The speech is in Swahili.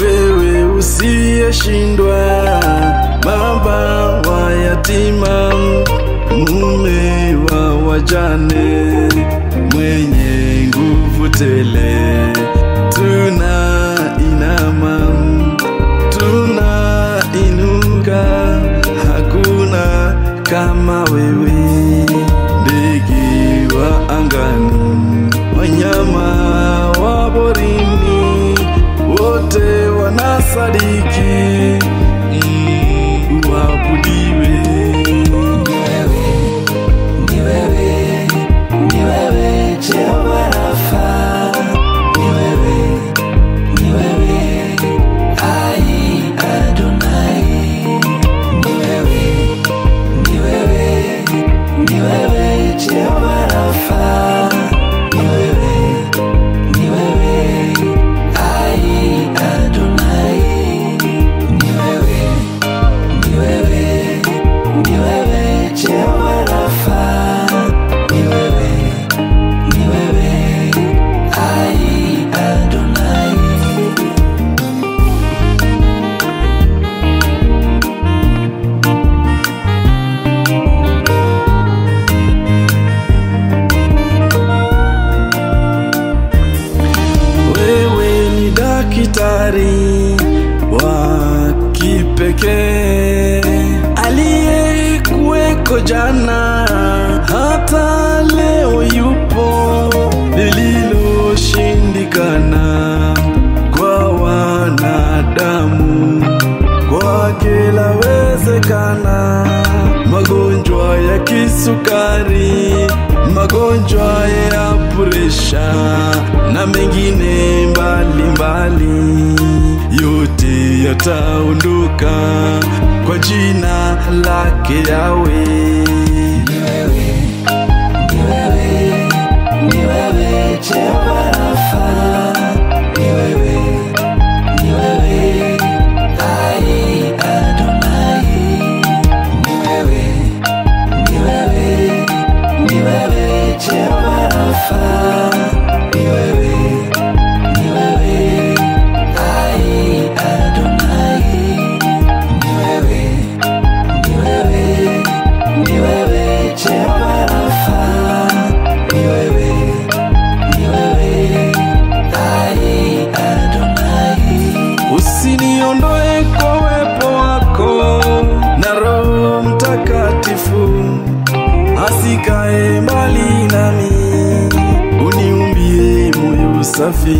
wewe usiyeshindwa, baba wa yatima, mume wa wajane, mwenye nguvu tele. Tunainama, tunainuka, hakuna kama wewe. Ndege wa angani, wanyama wa porini, wote wanasadiki uabudiwe. Ni wewe Jehova Rafa, ni wewe Ai Adonai, ni wewe Jehova Rafa, ni wewe Ai Adonai, ni wewe Jehova Rafa, ni wewe Ai Adonai. Wewe ni daktari wa kipekee, aliyekuweko jana hata leo yupo. Lililoshindikana kwa wanadamu, kwake lawezekana. Magonjwa ya kisukari, magonjwa ya presha na mengine mbalimbali, yote yataondoka kwa jina lake Yawe. Ni wewe Jehova Rafa, ni wewe Ai Adonai, ni wewe Jehova Rafa, ni wewe Ai Adonai, ni wewe Jehova Rafa, ni wewe Ai Adonai. Usiniondoe kwa uwepo wako, na Roho Mtakatifu asikae mbali nami. Uniumbie moyo safi,